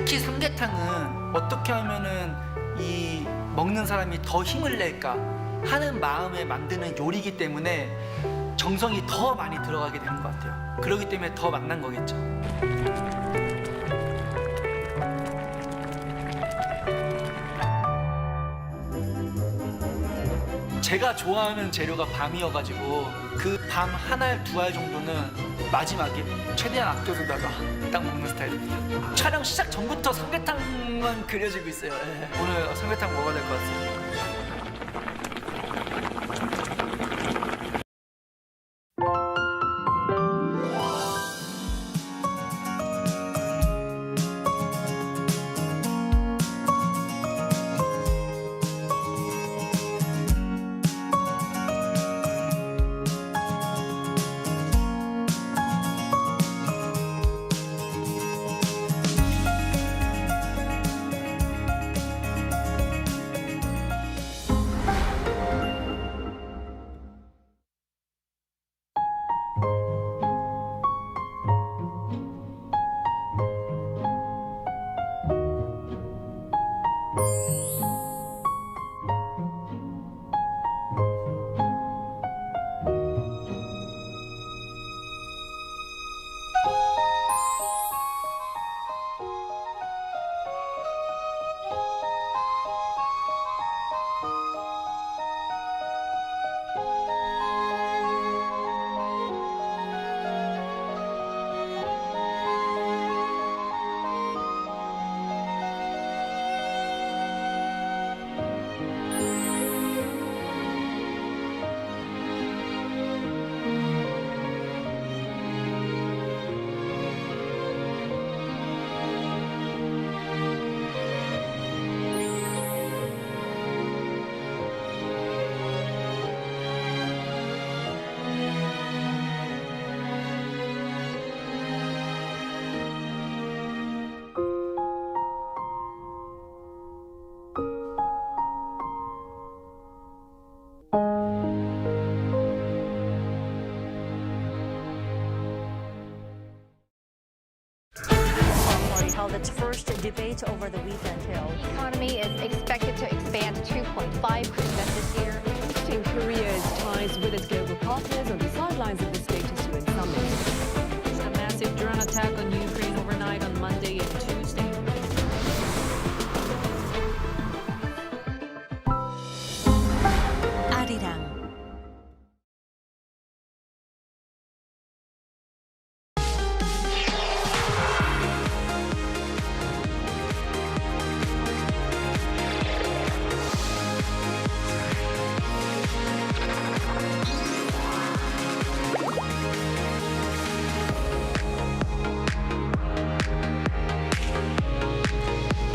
특히 삼계탕은 어떻게 하면은 이 먹는 사람이 더 힘을 낼까 하는 마음에 만드는 요리이기 때문에 정성이 더 많이 들어가게 되는 것 같아요. 그렇기 때문에 더 맛난 거겠죠. 제가 좋아하는 재료가 밤이어가지고 그 밤 한 알, 두 알 정도는 마지막에 최대한 아껴두다가 딱 먹는 스타일입니다. 촬영 시작 전부터 삼계탕만 그려지고 있어요. 예. 오늘 삼계탕 먹어야 될 것 같습니다. held its first debate over the weekend. The economy is expected to expand 2.5% this year. Korea's ties with its global partners on the sidelines of this latest UN summit. A massive drone attack on Ukraine overnight on Monday and Tuesday. Arirang.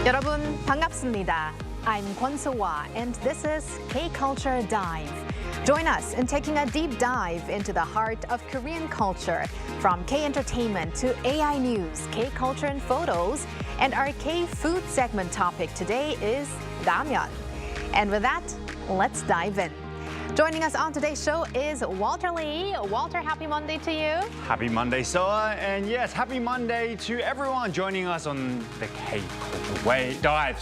여러분 반갑습니다. I'm Kwon So-hwa and this is K-Culture Dive. Join us in taking a deep dive into the heart of Korean culture, from K-entertainment to AI news, K-culture and photos, and our K-food segment topic today is ramyeon. And with that, let's dive in. Joining us on today's show is Walter Lee. Walter, happy Monday to you. Happy Monday, Soa, and yes, happy Monday to everyone joining us on the K-Culture Dive.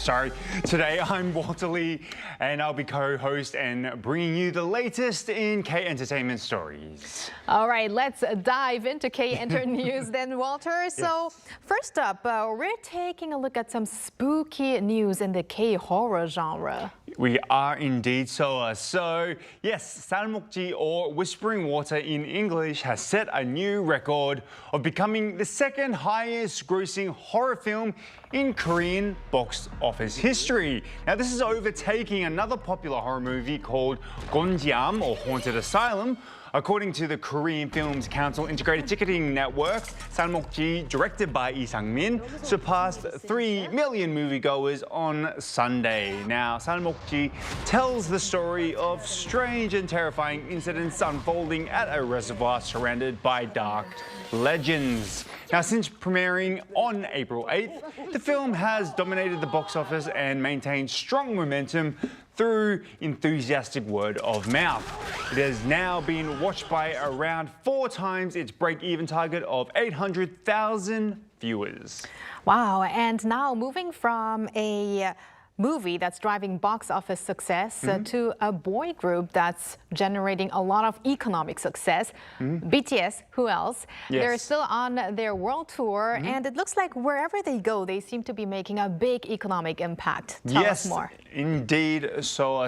Today I'm Walter Lee, and I'll be co-host and bringing you the latest in K-entertainment stories. All right, let's dive into K-Enter news then, Walter. So first up, we're taking a look at some spooky news in the K-horror genre. We are indeed, Soa. So yes, Salmokji, or Whispering Water in English, has set a new record of becoming the second highest grossing horror film in Korean box office history. Now this is overtaking another popular horror movie called Gonjiam, or Haunted Asylum. According to the Korean Films Council Integrated Ticketing Network, Salmokji, directed by Lee Sang-min, surpassed 3 million moviegoers on Sunday. Now, Salmokji tells the story of strange and terrifying incidents unfolding at a reservoir surrounded by dark legends. Now, since premiering on April 8th, the film has dominated the box office and maintained strong momentum through enthusiastic word of mouth. It has now been watched by around 4 times its break-even target of 800,000 viewers. Wow, and now moving from a movie that's driving box office success to a boy group that's generating a lot of economic success. BTS, who else? Yes. They're still on their world tour, and it looks like wherever they go, they seem to be making a big economic impact. Tell us more. Indeed, so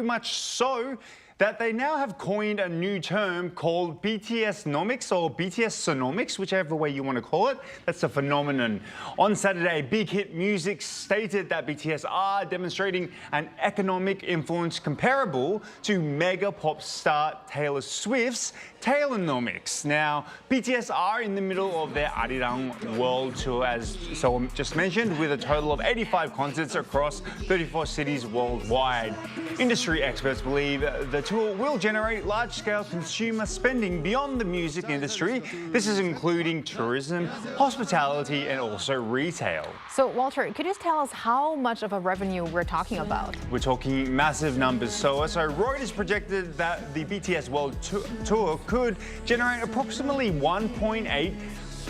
much so that they now have coined a new term called BTSnomics or BTSonomics, whichever way you want to call it. That's a phenomenon. On Saturday, Big Hit Music stated that BTS are demonstrating an economic influence comparable to mega pop star Taylor Swift's Taylonomics. Now, BTS are in the middle of their Arirang world tour, as so just mentioned, with a total of 85 concerts across 34 cities worldwide. Industry experts believe the tour will generate large-scale consumer spending beyond the music industry. This is including tourism, hospitality, and also retail. So, Walter, could you tell us how much of a revenue we're talking about? We're talking massive numbers. So Reuters projected that the BTS World Tour could generate approximately 1.8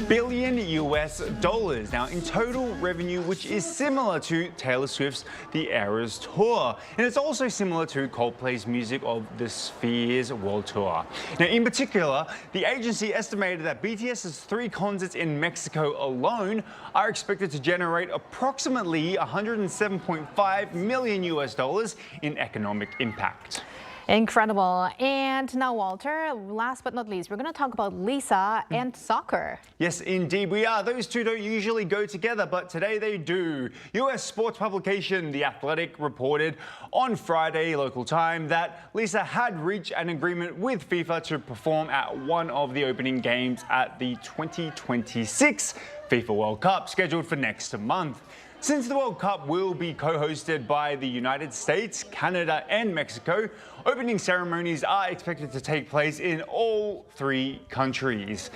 billion US dollars now in total revenue, which is similar to Taylor Swift's The Eras tour, and it's also similar to Coldplay's Music of the Spheres World Tour. Now, in particular, the agency estimated that BTS's 3 concerts in Mexico alone are expected to generate approximately 107.5 million US dollars in economic impact. Incredible. And now, Walter, last but not least, we're going to talk about Lisa and soccer. Yes, indeed we are. Those two don't usually go together, but today they do. US sports publication The Athletic reported on Friday local time that Lisa had reached an agreement with FIFA to perform at one of the opening games at the 2026 FIFA World Cup, scheduled for next month. Since the World Cup will be co-hosted by the United States, Canada and Mexico, opening ceremonies are expected to take place in all 3 countries.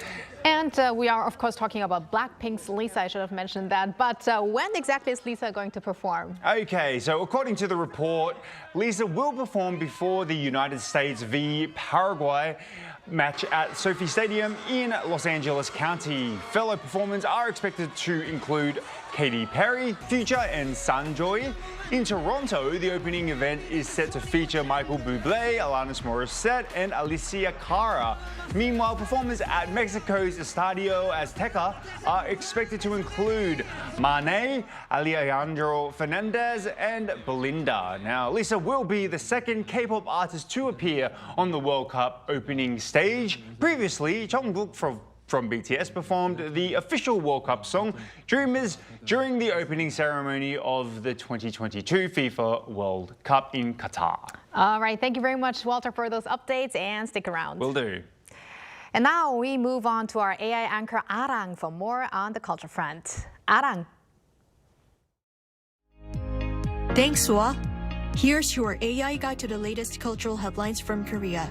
And we are, of course, talking about Blackpink's Lisa. I should have mentioned that. But when exactly is Lisa going to perform? Okay, so according to the report, Lisa will perform before the United States v Paraguay match at Sophie Stadium in Los Angeles County. Fellow performers are expected to include Katy Perry, Future and Sanjoy. In Toronto, the opening event is set to feature Michael Bublé, Alanis Morissette and Alicia Cara. Meanwhile, performers at Mexico's Estadio Azteca are expected to include Mané, Alejandro Fernandez and Belinda. Now, Lisa will be the second K-pop artist to appear on the World Cup opening stage. Previously, Jungkook from BTS performed the official World Cup song Dreamers during the opening ceremony of the 2022 FIFA World Cup in Qatar. All right, thank you very much, Walter, for those updates, and stick around. Will do. And now we move on to our AI anchor Arirang for more on the culture front. Arirang. Thanks, Sua. Here's your AI guide to the latest cultural headlines from Korea.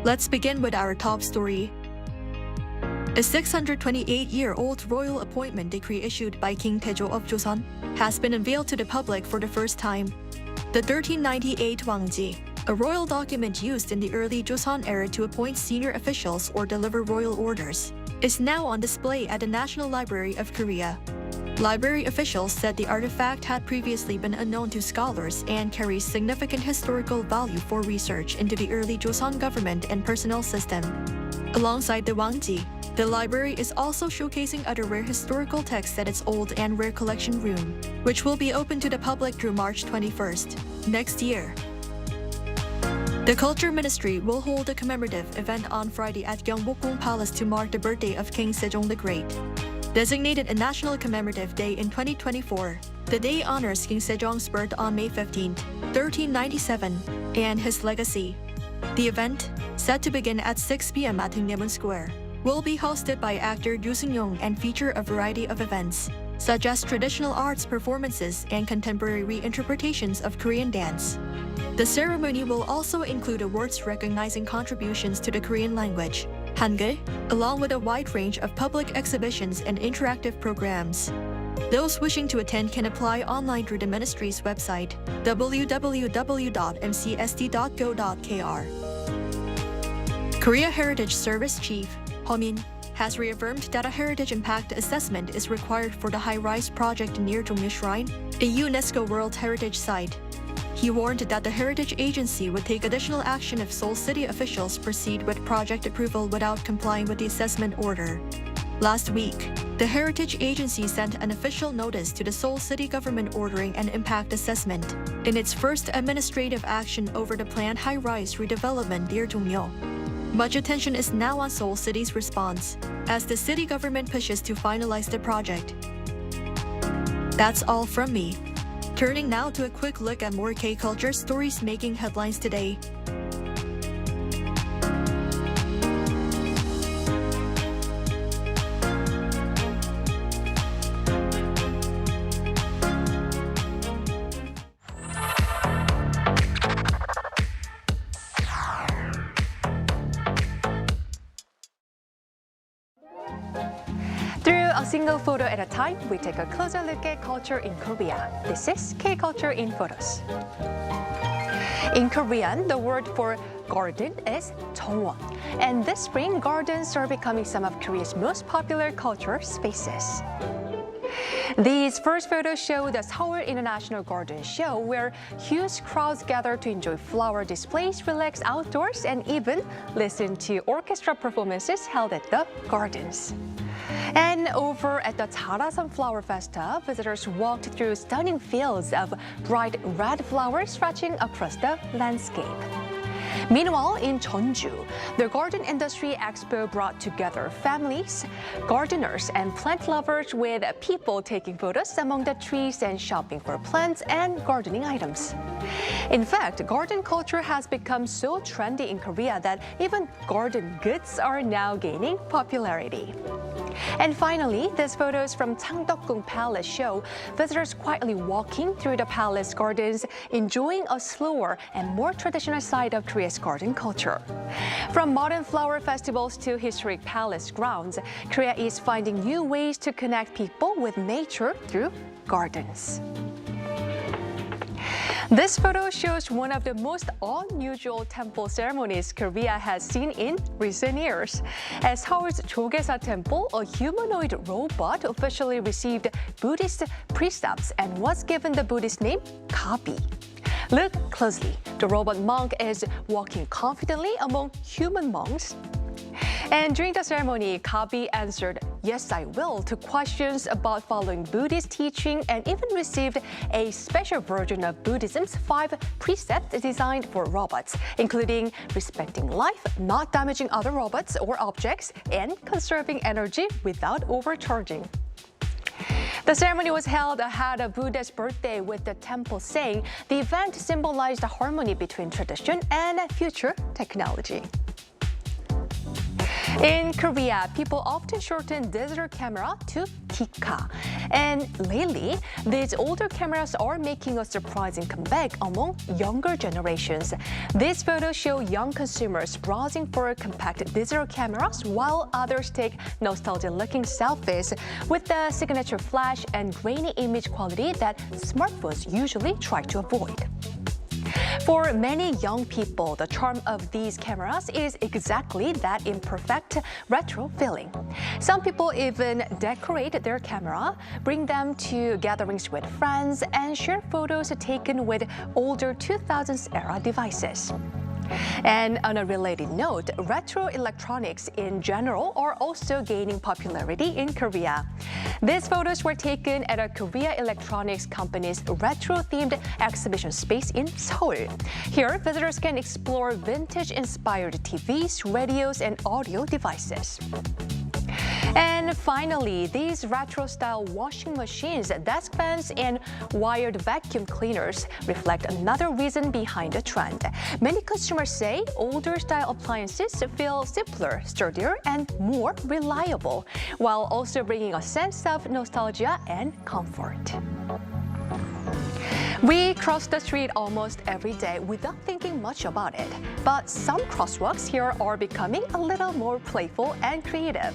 Let's begin with our top story. A 628-year-old royal appointment decree issued by King Taejo of Joseon has been unveiled to the public for the first time. The 1398 Wangji, a royal document used in the early Joseon era to appoint senior officials or deliver royal orders, is now on display at the National Library of Korea. Library officials said the artifact had previously been unknown to scholars and carries significant historical value for research into the early Joseon government and personnel system. Alongside the Wangji, the library is also showcasing other rare historical texts at its old and rare collection room, which will be open to the public through March 21st, next year. The Culture Ministry will hold a commemorative event on Friday at Gyeongbokgung Palace to mark the birthday of King Sejong the Great. Designated a National Commemorative Day in 2024, the day honors King Sejong's birth on May 15, 1397, and his legacy. The event, set to begin at 6 p.m. at Hungnaemun Square, will be hosted by actor Yoo Seung-young and feature a variety of events, such as traditional arts performances and contemporary reinterpretations of Korean dance. The ceremony will also include awards recognizing contributions to the Korean language, Hangul, along with a wide range of public exhibitions and interactive programs. Those wishing to attend can apply online through the ministry's website, www.mcsd.go.kr. Korea Heritage Service Chief Min has reaffirmed that a heritage impact assessment is required for the high-rise project near Jongmyo Shrine, a UNESCO World Heritage Site. He warned that the Heritage Agency would take additional action if Seoul City officials proceed with project approval without complying with the assessment order. Last week, the Heritage Agency sent an official notice to the Seoul City government ordering an impact assessment in its first administrative action over the planned high-rise redevelopment near Jongmyo. Much attention is now on Seoul City's response, as the city government pushes to finalize the project. That's all from me. Turning now to a quick look at more K-culture stories making headlines today. Through a single photo at a time, we take a closer look at culture in Korea. This is K-Culture in Photos. In Korean, the word for garden is 정원. And this spring, gardens are becoming some of Korea's most popular cultural spaces. These first photos show the Seoul International Garden Show, where huge crowds gather to enjoy flower displays, relax outdoors, and even listen to orchestra performances held at the gardens. And over at the Charasan Flower Festa, visitors walked through stunning fields of bright red flowers stretching across the landscape. Meanwhile, in Jeonju, the Garden Industry Expo brought together families, gardeners, and plant lovers, with people taking photos among the trees and shopping for plants and gardening items. In fact, garden culture has become so trendy in Korea that even garden goods are now gaining popularity. And finally, these photos from Changdeokgung Palace show visitors quietly walking through the palace gardens, enjoying a slower and more traditional side of Korea's garden culture. From modern flower festivals to historic palace grounds, Korea is finding new ways to connect people with nature through gardens. This photo shows one of the most unusual temple ceremonies Korea has seen in recent years. At Seoul's Jogesa Temple, a humanoid robot officially received Buddhist precepts and was given the Buddhist name Gabi. Look closely. The robot monk is walking confidently among human monks. And during the ceremony, Gabi answered, "Yes, I will," to questions about following Buddhist teaching, and even received a special version of Buddhism's 5 precepts designed for robots, including respecting life, not damaging other robots or objects, and conserving energy without overcharging. The ceremony was held ahead of Buddha's birthday, with the temple saying the event symbolized the harmony between tradition and future technology. In Korea, people often shorten digital camera to Dika. And lately, these older cameras are making a surprising comeback among younger generations. These photos show young consumers browsing for compact digital cameras, while others take nostalgic-looking selfies with the signature flash and grainy image quality that smartphones usually try to avoid. For many young people, the charm of these cameras is exactly that imperfect retro feeling. Some people even decorate their camera, bring them to gatherings with friends, and share photos taken with older 2000s era devices. And on a related note, retro electronics in general are also gaining popularity in Korea. These photos were taken at a Korea Electronics Company's retro-themed exhibition space in Seoul. Here, visitors can explore vintage-inspired TVs, radios, and audio devices. And finally, these retro-style washing machines, desk fans, and wired vacuum cleaners reflect another reason behind the trend. Many consumers say older-style appliances feel simpler, sturdier, and more reliable, while also bringing a sense of nostalgia and comfort. We cross the street almost every day without thinking much about it. But some crosswalks here are becoming a little more playful and creative.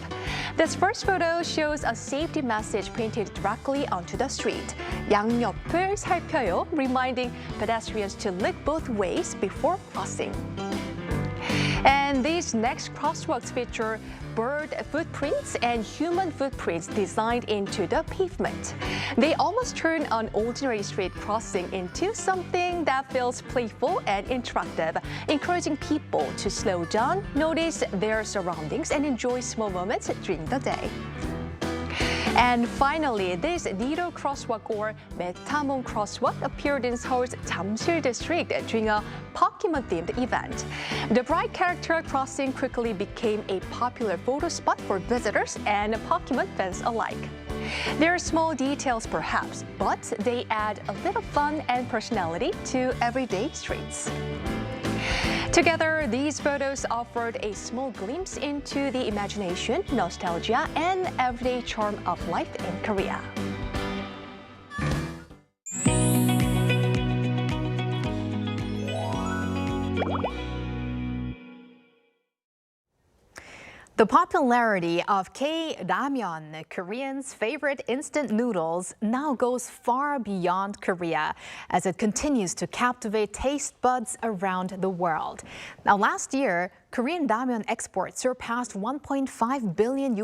This first photo shows a safety message painted directly onto the street. 양옆을 살펴요, reminding pedestrians to look both ways before crossing. And these next crosswalks feature bird footprints and human footprints designed into the pavement. They almost turn an ordinary street crossing into something that feels playful and interactive, encouraging people to slow down, notice their surroundings, and enjoy small moments during the day. And finally, this Nido crosswalk or Metamon crosswalk appeared in Seoul's Jamsil district during a Pokemon-themed event. The bright character crossing quickly became a popular photo spot for visitors and Pokemon fans alike. There are small details perhaps, but they add a little fun and personality to everyday streets. Together, these photos offered a small glimpse into the imagination, nostalgia, and everyday charm of life in Korea. The popularity of K-ramyeon, Koreans' favorite instant noodles, now goes far beyond Korea as it continues to captivate taste buds around the world. Now, last year, Korean ramyeon exports surpassed $1.5 billion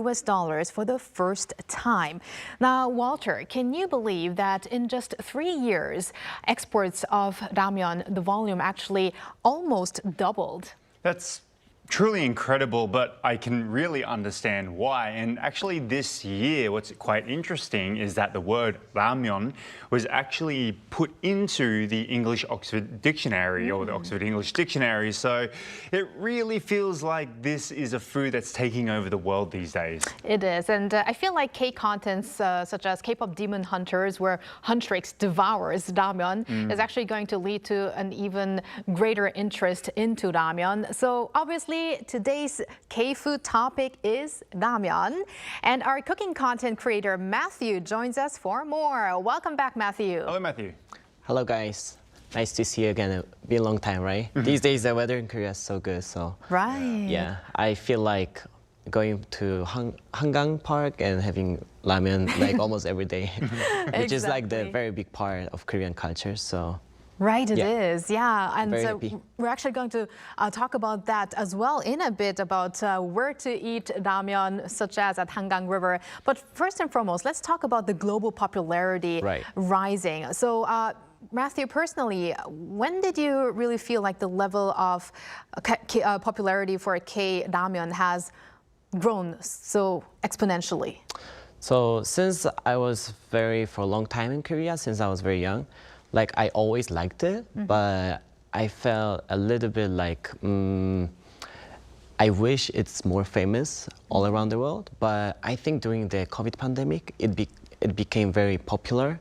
for the first time. Now, Walter, can you believe that in just 3 years, exports of ramyeon, the volume actually almost doubled? That's truly incredible, but I can really understand why. And actually this year, what's quite interesting is that the word ramyeon was actually put into the English Oxford Dictionary or the Oxford English Dictionary. So it really feels like this is a food that's taking over the world these days. It is, and I feel like K-contents such as K-pop Demon Hunters, where Huntrix devours ramyeon, is actually going to lead to an even greater interest into ramyeon. So obviously, today's K-food topic is ramyeon, and our cooking content creator Matthew joins us for more. Welcome back, Matthew. Hello, Matthew. Hello, guys. Nice to see you again. It's been a long time, right? These days, the weather in Korea is so good, so Right. yeah, I feel like going to Hangang Park and having ramen like almost every day, which is like the Exactly. very big part of Korean culture. So Right, it Yeah. is, yeah. And Very so happy. we're actually going to talk about that as well in a bit, about where to eat ramyeon, such as at Hangang River. But first and foremost, let's talk about the global popularity Right. rising. So, Matthew, personally, when did you really feel like the level of popularity for K-ramyeon has grown so exponentially? So since I was for a long time in Korea, since I was very young, like I always liked it, but I felt a little bit like I wish it's more famous all around the world. But I think during the COVID pandemic, it became very popular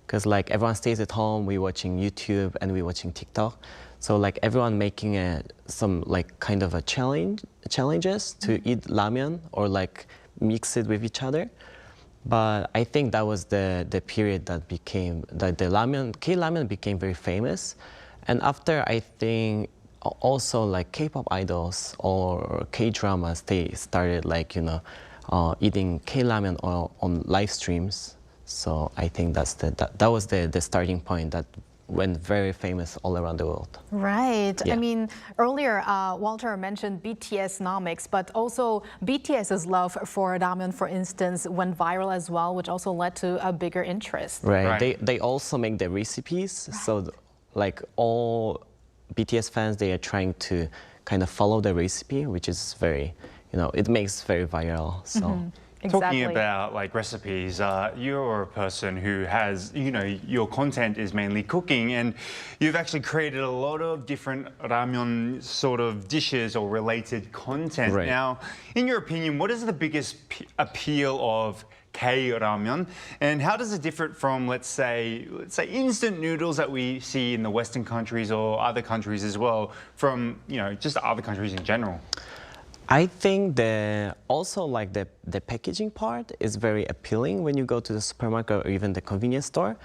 because like everyone stays at home, we watching YouTube and we watching TikTok. So like everyone making some like kind of a challenges to eat ramen or like mix it with each other. But I think that was the period that became that the K-ramen became very famous, and after I think also like K-pop idols or K-dramas, they started like eating K-ramen on live streams. So I think that was the starting point that went very famous all around the world. Right. Yeah. I mean, earlier Walter mentioned BTSnomics, but also BTS's love for ramen, for instance, went viral as well, which also led to a bigger interest. Right. They also make the recipes. Right. So like all BTS fans, they are trying to kind of follow the recipe, which is very, it makes very viral. So. Exactly. Talking about like recipes, you're a person who has, your content is mainly cooking, and you've actually created a lot of different ramyeon sort of dishes or related content. Right. Now, in your opinion, what is the biggest appeal of K-ramyeon, and how does it differ from, let's say instant noodles that we see in the Western countries or other countries as well, from, just other countries in general? I think also like the packaging part is very appealing when you go to the supermarket or even the convenience store,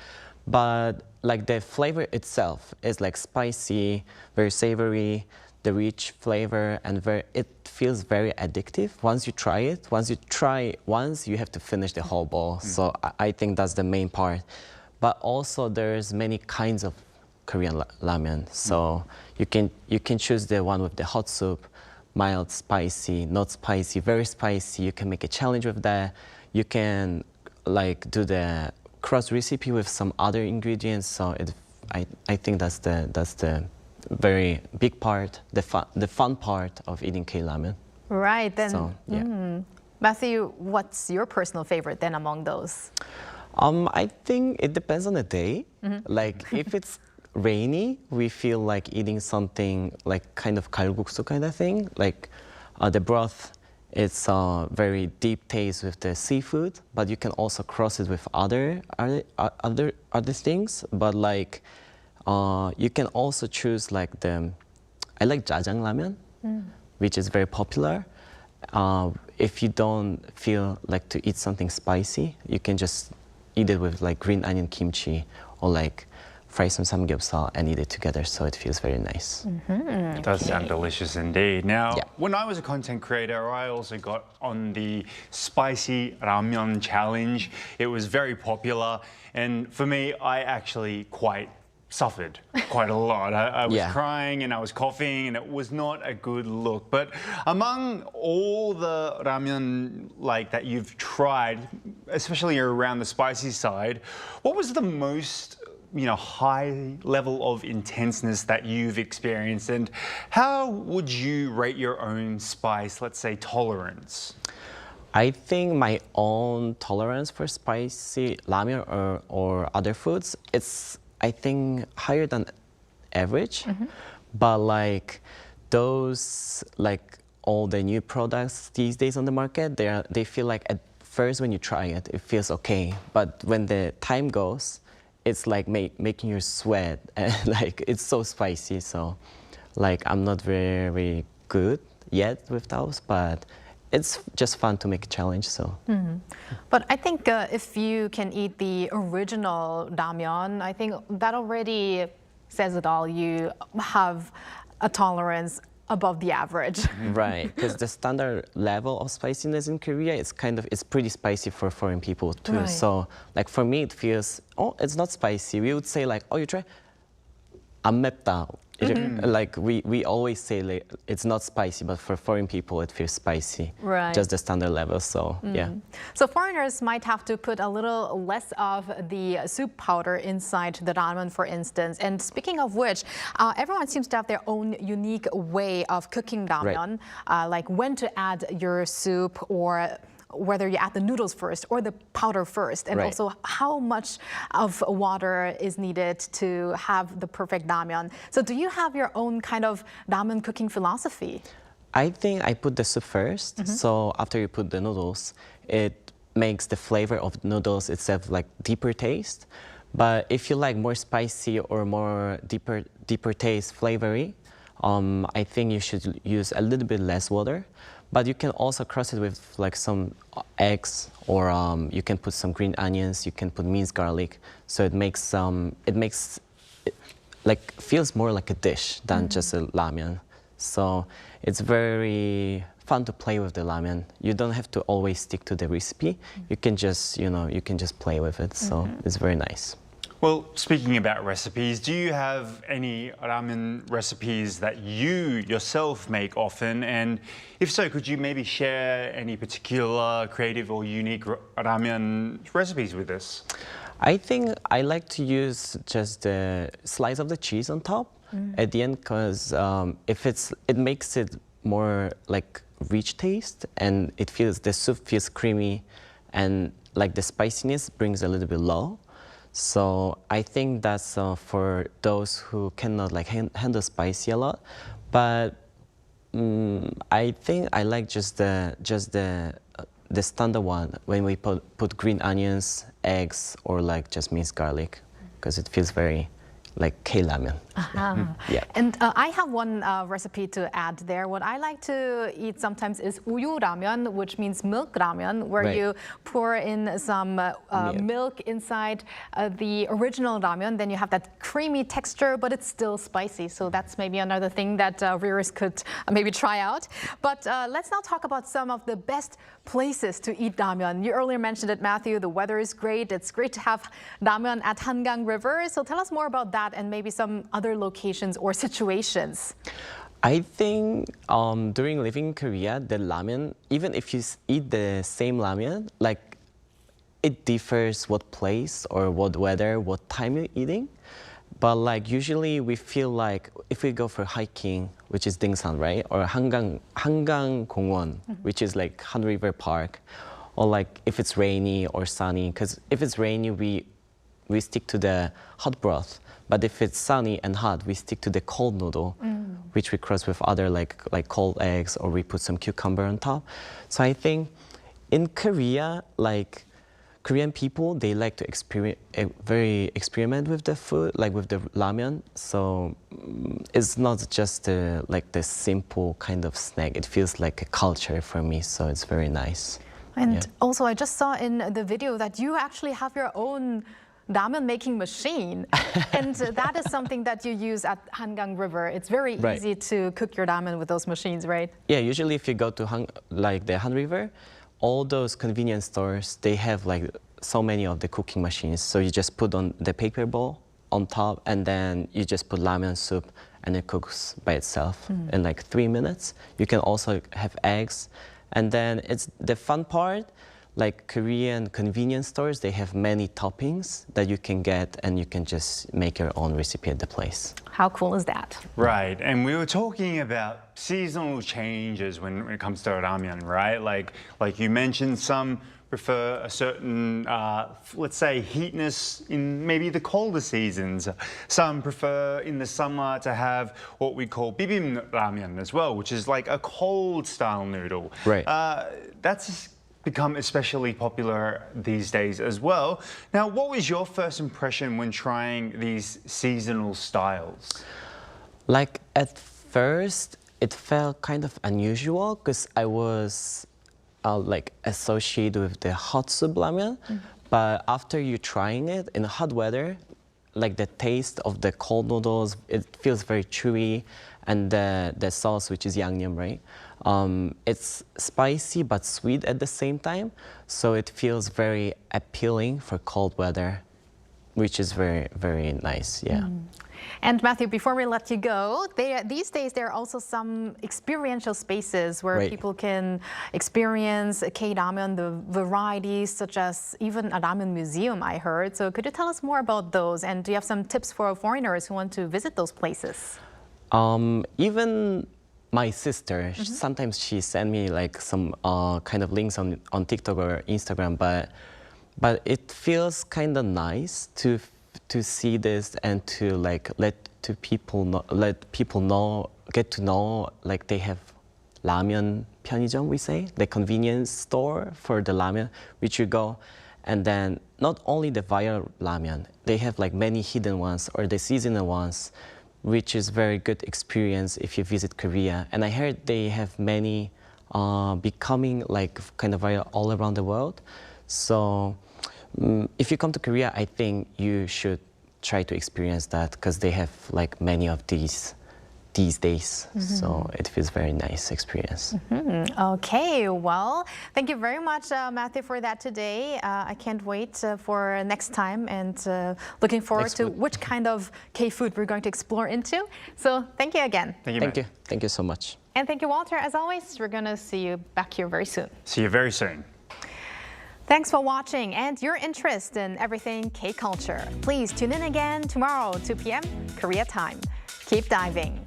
but like the flavor itself is like spicy, very savory, the rich flavor, and it feels very addictive. Once you try it, you have to finish the whole bowl. So I think that's the main part. But also there's many kinds of Korean ramen. So you can choose the one with the hot soup, mild spicy, not spicy, very spicy. You can make a challenge with that. You can like do the cross recipe with some other ingredients. So I think that's the very big part, the fun part of eating K-ramen. Right, then. So, yeah. Matthew, what's your personal favorite then among those? I think it depends on the day. Like if it's rainy, we feel like eating something like kind of kalguksu kind of thing. Like the broth, it's very deep taste with the seafood, but you can also cross it with other things. But like you can also choose like I like jajang ramen, which is very popular. If you don't feel like to eat something spicy, you can just eat it with like green onion kimchi or like fry some samgyeopsal and eat it together, so it feels very nice. It does sound delicious indeed. Now, Yeah. when I was a content creator, I also got on the spicy ramyeon challenge. It was very popular, and for me, I actually suffered quite a lot. I was Yeah. crying and I was coughing, and it was not a good look. But among all the ramyeon that you've tried, especially around the spicy side, what was the most high level of intenseness that you've experienced, and how would you rate your own spice, let's say, tolerance? I think my own tolerance for spicy ramen or other foods, it's I think higher than average. But like those all the new products these days on the market, they feel like at first when you try it, it feels okay. But when the time goes, it's like making you sweat and like it's so spicy. So like I'm not very good yet with those, but it's just fun to make a challenge. So. But I think if you can eat the original ramyeon, I think that already says it all. You have a tolerance above the average. Right, because the standard level of spiciness in Korea is it's pretty spicy for foreign people too. Right. So like for me, it feels, oh, it's not spicy. We would say like, oh, you try, 안 맵다. Like we always say like, it's not spicy, but for foreign people, it feels spicy. Right. Just the standard level, so yeah. So foreigners might have to put a little less of the soup powder inside the ramen, for instance. And speaking of which, everyone seems to have their own unique way of cooking ramen, like when to add your soup, or whether you add the noodles first or the powder first, and also how much of water is needed to have the perfect ramyeon. So do you have your own kind of ramen cooking philosophy? I think I put the soup first. So after you put the noodles, it makes the flavor of the noodles itself like deeper taste. But if you like more spicy or more deeper taste flavory, I think you should use a little bit less water. But you can also cross it with like some eggs, or you can put some green onions. You can put minced garlic, so it makes like feels more like a dish than just a ramen. So it's very fun to play with the ramen. You don't have to always stick to the recipe. You can just you can just play with it. So it's very nice. Well, speaking about recipes, do you have any ramen recipes that you yourself make often? And if so, could you maybe share any particular creative or unique ramen recipes with us? I think I like to use just the slice of the cheese on top at the end, because it makes it more like rich taste, and the soup feels creamy, and like the spiciness brings a little bit low. So I think that's for those who cannot like handle spicy a lot. But I think I like just the standard one when we put green onions, eggs, or like just minced garlic, because it feels very like K-ramen. Yeah. And I have one recipe to add there. What I like to eat sometimes is uyu ramen, which means milk ramen, where you pour in some milk inside the original ramen. Then you have that creamy texture, but it's still spicy. So that's maybe another thing that viewers could maybe try out. But let's now talk about some of the best places to eat ramen. You earlier mentioned it, Matthew. The weather is great. It's great to have ramen at Hangang River. So tell us more about that and maybe some other locations or situations. I think during living in Korea, the ramen, even if you eat the same ramen, like it differs what place or what weather, what time you're eating. But like usually we feel like if we go for hiking, which is Dingsan, right? Or Hangang 공원, which is like Han River Park. Or like if it's rainy or sunny, because if it's rainy, we stick to the hot broth. But if it's sunny and hot, we stick to the cold noodle, which we cross with other like cold eggs, or we put some cucumber on top. So I think in Korea, like Korean people, they like to experiment with the food, like with the ramyeon. So it's not just like the simple kind of snack. It feels like a culture for me, so it's very nice. And also, I just saw in the video that you actually have your own ramen making machine. And that is something that you use at Hangang River. It's very easy to cook your ramen with those machines, right? Yeah, usually if you go to the Han River, all those convenience stores, they have like so many of the cooking machines. So you just put on the paper bowl on top, and then you just put ramen soup, and it cooks by itself in like 3 minutes. You can also have eggs. And then it's the fun part, like Korean convenience stores, they have many toppings that you can get, and you can just make your own recipe at the place. How cool is that? Right, and we were talking about seasonal changes when it comes to ramen, right? Like you mentioned, some prefer a certain, let's say, heatness in maybe the colder seasons. Some prefer in the summer to have what we call bibim ramen as well, which is like a cold style noodle. Right. That's become especially popular these days as well. Now, what was your first impression when trying these seasonal styles? Like at first, it felt kind of unusual because I was like associated with the hot soup ramen. But after you trying it in hot weather, like the taste of the cold noodles, it feels very chewy, and the sauce, which is yangnyeom, right? It's spicy but sweet at the same time, so it feels very appealing for cold weather, which is very, very nice, yeah. And Matthew, before we let you go, these days there are also some experiential spaces where people can experience K-ramen, the varieties, such as even a ramen museum, I heard. So could you tell us more about those? And do you have some tips for foreigners who want to visit those places? Even my sister, sometimes she send me like some kind of links on TikTok or Instagram, but it feels kind of nice to see this and to like let people know, get to know, like they have ramyeon 편의점, we say, the convenience store for the ramen, which you go, and then not only the viral ramen, they have like many hidden ones or the seasonal ones, which is very good experience if you visit Korea. And I heard they have many becoming like kind of viral all around the world. So if you come to Korea, I think you should try to experience that, because they have like many of these days. So it feels very nice experience. Okay, well, thank you very much, Matthew, for that today. I can't wait for next time, and looking forward to which kind of K-food we're going to explore into. So thank you again. Thank you so much. And thank you, Walter. As always, we're going to see you back here very soon. See you very soon. Thanks for watching and your interest in everything K-culture. Please tune in again tomorrow, 2 p.m. Korea time. Keep diving.